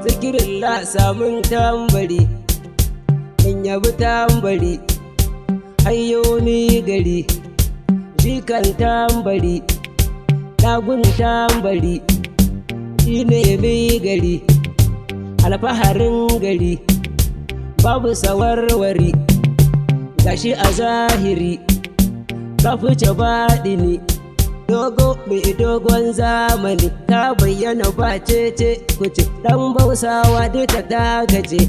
zikirillah samun tambari in yabi tambari hayyomi gari jikan tambari ɗagun tambari shi ne mai gari alfaharin gari babu sawarwari gashi a zahiri ka fice baɗini dogo mai dogon zamani ta bayyana ba cece kuce ɗan bausawa duka ta gaje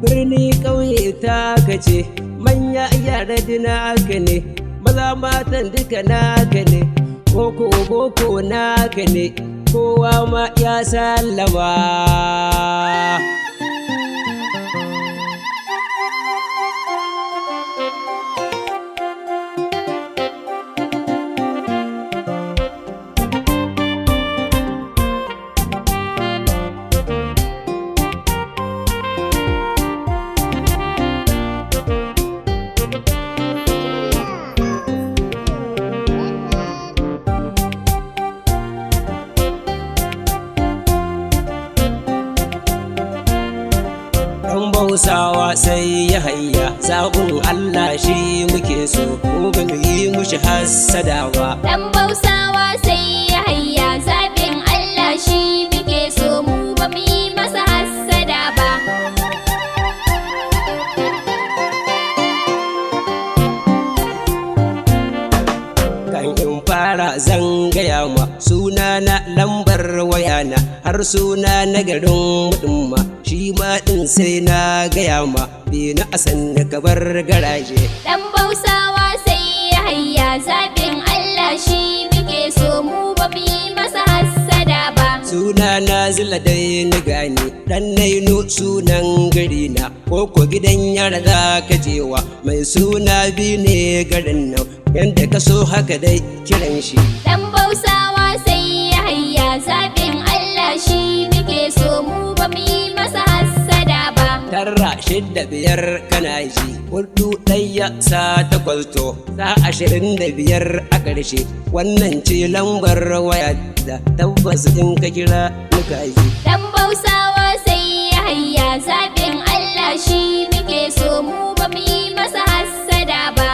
birni ƙauye ta gaje manya yara naka ne maza matan duka naka ne boko naka ne kowa ma ya sallama. Hausawa sai ya hayya sabon Allah shi muke so ko ba mu yi mushi hassada ba. Dan Hausawa sai ya hayya zabin Allah shi muke so mu ba mu yi masa hassada ba. Kan in fara zan gaya ma sunana lambar wayana har suna na garin mutumma shi ma ɗin sai na gaya ma bi na asan da gabar garaje. Dan Hausawa sai ya hayya zabin Allah shi muke so mu ba mu yi masa hassada ba. Suna na zila dai ni gani dan naino sunan gari na ko gidan yara za ka jewa mai suna bi ne garin nan yanda ka so haka dai kiran shi. Dan Hausawa sai ya hayya zabin Allah shi muke so mu ba mu yi masa hassada ba. Tara shidda biyar kana ji hudu ɗaya sa takwas to sa 25 a ƙarshe wannan ce lambar waya da tabbas in ka kira muka ji. Dan Hausawa sai ya hayya zabin Allah shi muke so mu ba mu yi masa hassada ba.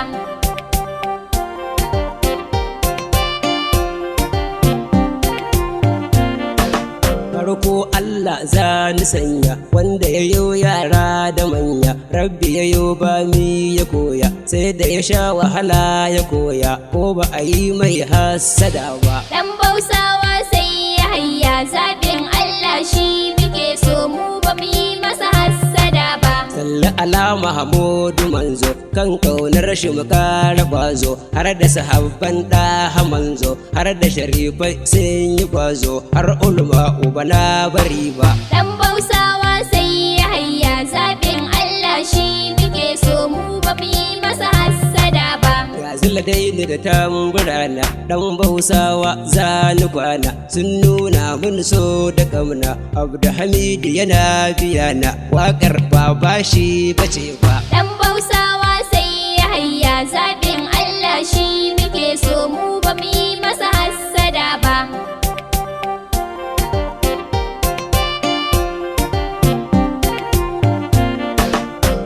Farko Allah za ni sanya wanda ya yo yara da manya rabbi ya yo ba mi ya koya sai da ya sha wahala ya koya ko ba a yi mai hassada ba. Dan Hausawa sai ya hayya zabin Allah shi muke so mu ba mu yi masa hassada ba. Salli ala Mahamudu manzo kan kaunar shi mu kara kwazo har da sahabban da manzo har da sharifai sun yi kwazo har ulama uba na bari ba. Dan Hausawa sai ya hayya zabin Allah shi muke so mu ba mu yi masa hassada ba. Ga zilla dai ni da tamburana dan Hausawa za ni kwana sun nuna mun so da kamna Abdulhamid yana biyana waƙar ba shi bace ba. Dan Hausawa sai ya hayya zabin Allah shi muke so mu ba mu yi masa hassada ba.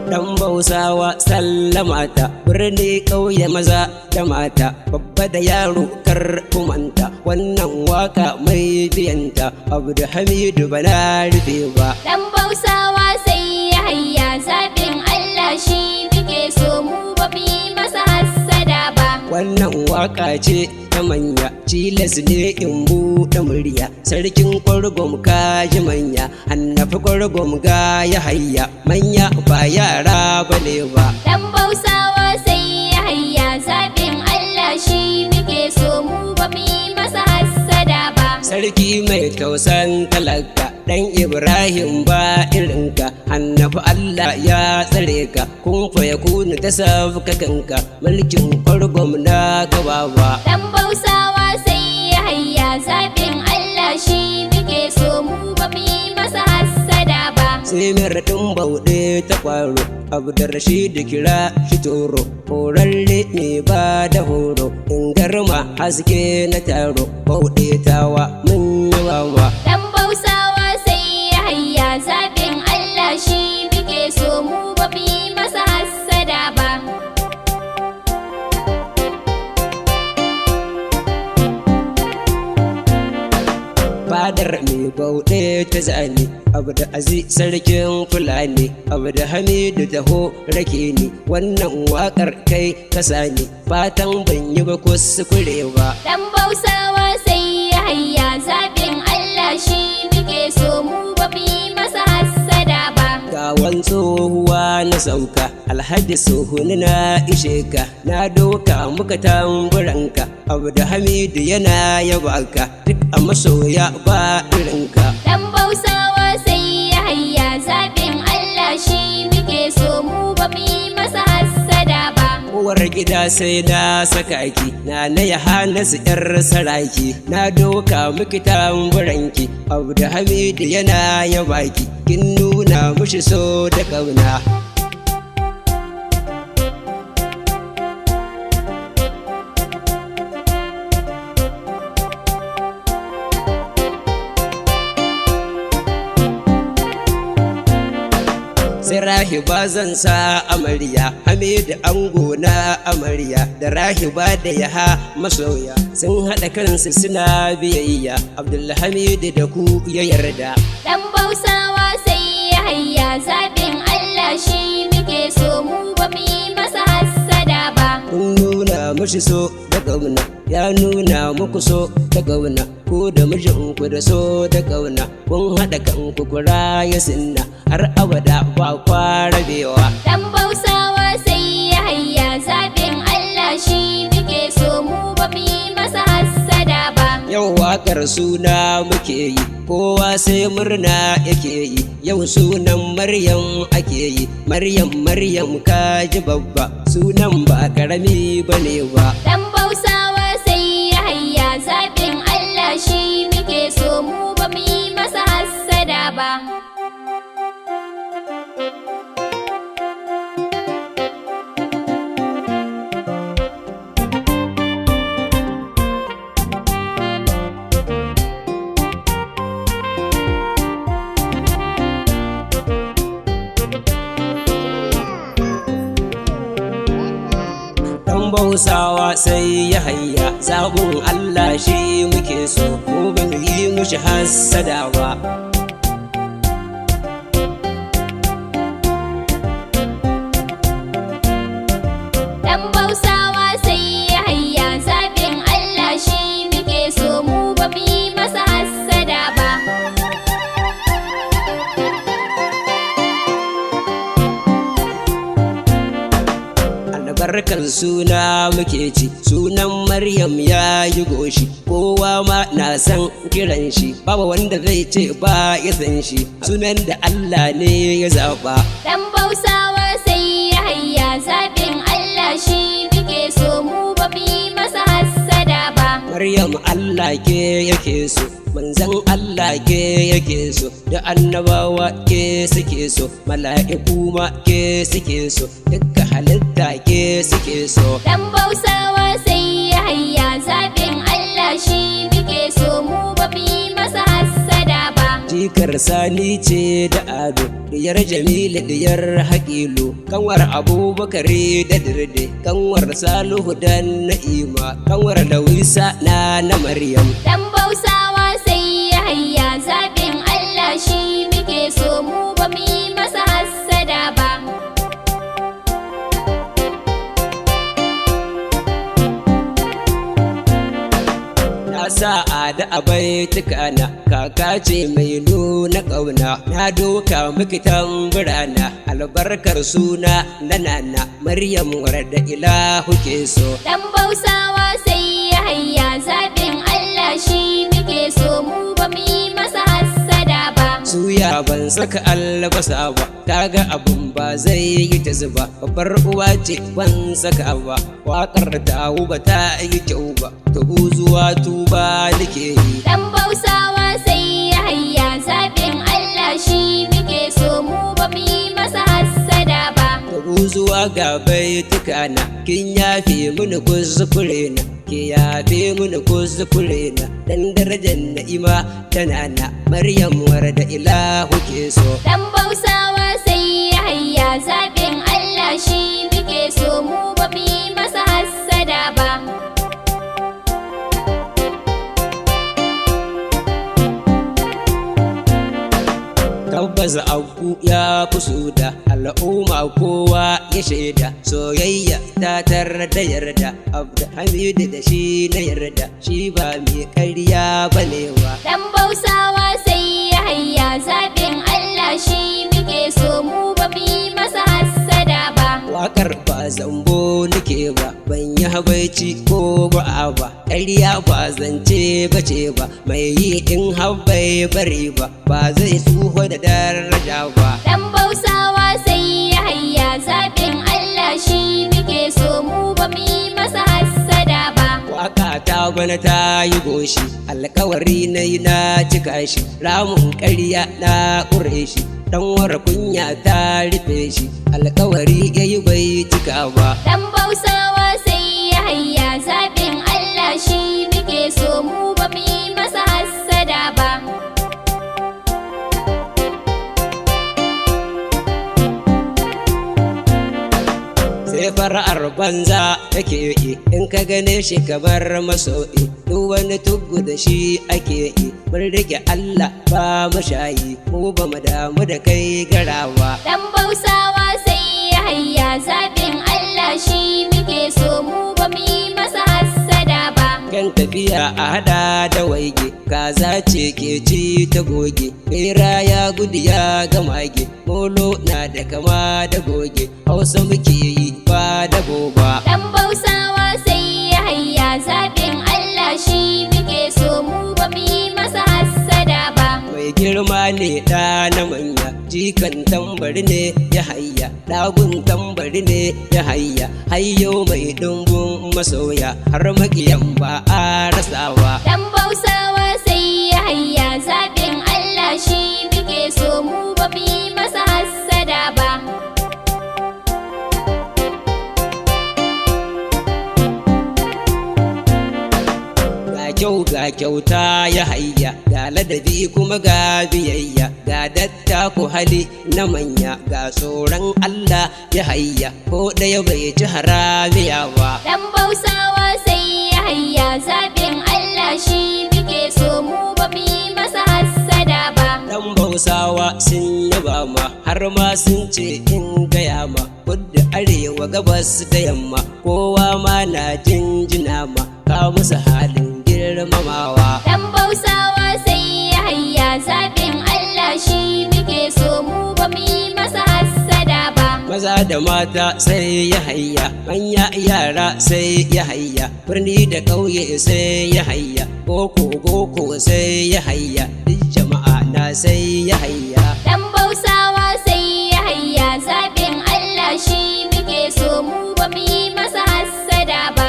Dan Hausawa sallamata birni ƙauye maza da mata babba da yaro kar kumanta wannan waka mai biyanta Abdulhamidu bana rufe ba. Dan Hausawa sai ya hayya zabin Allah shi muke so mu ba mu yi masa hassada ba. Wannan waka ce ta manya cilas ne in buɗe murya sarkin kwargwam ka ji manya annafi kwargwam ga ya hayya manya ba yara bane ba. Dan Hausawa sai ya hayya zabin Allah shi muke so mu ba mu yi masa hassada ba. Sarki mai tausan talaka dan Ibrahim ba irinka annabi Allah ya tsare ka kun fa yakunu ta sabka kanka mulkin kwargwam na gaba ba. Dan Hausawa sai ya hayya zabin Allah shi muke so mu ba mu yi masa hassada ba. Sai mai raɗin bauɗe ta kwaro Abdurrashid kira shi toro horarre ne ba da horo in garma haske na taro bauɗe tawa mun yi wawa. Dan Hausawa sai ya hayya zabin fadar mai bauɗe ta zane abu da azi sarkin fulani abu da hamidu taho rake ni wannan waƙar kai kasa ne fatan ban yi ba kuskure ba. Dan Bausawa sai ya hayya zaɓin Allah shi muke so mu ba mu yi masa hassada ba. Gawan tsohuwa na sauka alhaji sohuni na ishe ka na doka muka tamburanka abu da hamidu yana yabaka duk a masoya ba irinka. Dan Bausawa sai ya hayya zaɓin Allah shi muke so mu ba mu yi masa hassada ba. Uwar gida sai na saka ki na ya hana su yar saraki na doka miki tamburanki abu da hamidu yana yabaki kin nuna mushi so da kauna. Sai rahiba zan sa amarya hamidu ango na amarya da rahiba da yaha masoya sun haɗa kansu suna biyayya abdulhamidu da ku ya yarda. Dan Bausawa sai ya hayya zaɓin Allah shi muke so mu ba mu yi masa hassada ba. Kun nuna mushi so da ƙauna ya nuna muku so da ƙauna ku da mijinku da so da ƙauna kun haɗa kanku kura ya sinna har abada ba kwarabewa. Dan Bausawa sai ya hayya zaɓin Allah shi muke so mu ba mu yi masa hassada ba. Yau waƙar suna muke yi kowa sai murna yake yi yau sunan Maryam ake yi Maryam kaji babba sunan ba karami bane ba. Dan Bausawa sai ya hayya zaɓin Allah shi muke so mu ba mu yi masa hassada ba. Bausawa sai ya hayya zaɓin Allah shi muke so mu ba mu yi mushi hassada ba. Dan Bausawa sai ya hayya zaɓin Allah shi muke so mu ba mu yi masa hassada ba. Albarkar suna muke ci sunan Maryam ya yi goshi kowa ma na san kiran shi babu wanda zai ce ba ya san shi sunan da Allah ne ya zaɓa. Dan Bausawa sai ya hayya zaɓin Allah shi muke so mu ba mu yi masa hassada ba. Maryam Allah ke yake so manzan Allah ke yake so da annabawa ke suke so mala'iku ma ke suke so dukka halitta ke suke so. Dan Bausawa sai ya hayya zaɓin Allah shi muke so mu ba mu yi masa hassada ba. Jikar Sani ce da Ado diyar Jamilu diyar Hakilu kanwar Abubakar da Dirde kanwar Salihu da Na'ima kanwar Lawisa na Maryam. Dan Bausawa sai ya hayya zaɓin Allah shi muke so mu ba mu yi masa hassada ba. 'ya sa'a da abaitukana kaka ce mai nuna ƙauna na doka miki tamburana albarkar suna na nana Maryam warda ilahu ke so. Dan Bausawa sai ya hayya zaɓin Allah shi muke so mu ba mu yi masa hassada ba. Suya ban saka albasa ba kaga abun ba zai yi ta zuba babbar uwa ce ban saka ba waƙar dawo ba ta yi kyau ba tubu zuwa tuba nake yi. Dan Bausawa sai ya hayya zaɓin Allah shi muke so mu ba mu yi masa hassada ba. Tubu zuwa ga baitukana kin yafe mini kuskure na ke yafe mini kuskure na dan darajar na'ima tana na Maryam warda ilahu ke so. Dan Bausawa sai ya hayya zaɓin Allah shi muke so mu ba mu yi masa hassada ba. tabbas abu ya fi da al'umma kowa ya shaida soyayya ta tarda da yarda abdu hamidu da shi na yarda shi ba mai ƙarya balewa Dan Bausawa sai ya hayya zaɓin Allah shi muke so mu ba mu yi masa hassada ba. waƙar ba zambo nake ba ban yi habaici ko ba'a ba ƙarya ba zance bace ba mai yi in habbai bare ba zai tsuho da daraja ba Dan Bausawa sai ya hayya zaɓin Allah shi muke so mu ba mu yi masa hassada ba. waka ta bana ta yi goshi alkawari na yi na cika shi ramin ƙarya na ƙure shi dan wara kunya ta rufe shi alkawari ya yi bai cika ba Dan Bausawa sai ya hayya zaɓin Allah shi muke so mu ba mu yi masa hassada ba. sai fara'ar banza take yi in ka gane shi kamar masoyi duk wani tugu da shi ake yi mun rike Allah ba mashayi mu ba mu damu da kai garawa Dan Bausawa sai ya hayya zaɓin Allah shi muke so mu ba mu yi masa hassada ba. kan tafiya a hada da waige kaza ce ke ci ta goge bera ya gudu ya ga mage molo na da kama da goge hausa muke yi ba da boba Dan Bausawa sai ya hayya zaɓin Allah shi muke so mu ba mu yi masa hassada ba. mai girma ne ɗa na manya jikan tambari ne ya hayya ɗagun tambari ne ya hayya hayyo mai dumbun masoya har makiyan ba a rasawa Dan Bausawa sai ya hayya zaɓin Allah shi muke so mu ba mu yi masa hassada ba. ga kyauta ya hayya ga ladabi kuma ga biyayya ga dattaku hali na manya ga tsoron Allah ya hayya ko ɗaya bai ci haramiya ba Dan Bausawa sai ya hayya zaɓin Allah shi muke so mu ba mu yi masa hassada ba. Dan Bausawa sun yaba ma har ma sun ce in gaya ma kudu arewa gabas da yamma kowa ma na jinjina ma ka musu halin girmamawa Dan Bausawa sai ya hayya zaɓin Allah shi muke so mu ba mu yi masa hassada ba. maza da mata sai ya hayya manya yara sai ya hayya birni da ƙauye sai ya hayya boko sai ya hayya duk jama'a na sai ya hayya Dan Bausawa sai ya hayya zaɓin Allah shi muke so mu ba mu yi masa hassada ba.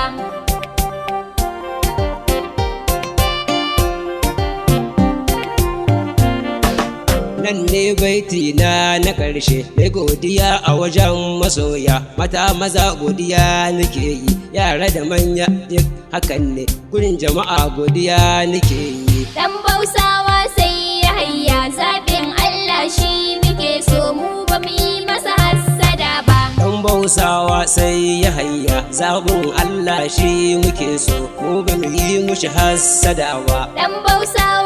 nan ne baiti na ƙarshe mai godiya a wajen masoya mata maza godiya nake yi yara da manya duk hakan ne gurin jama'a godiya nake yi Dan Bausawa sai ya hayya zaɓin Allah shi muke so mu ba mu yi masa hassada ba. Dan Bausawa sai ya hayya zaɓin Allah shi muke so mu ba mu yi mushi hassada ba Dan Bausawa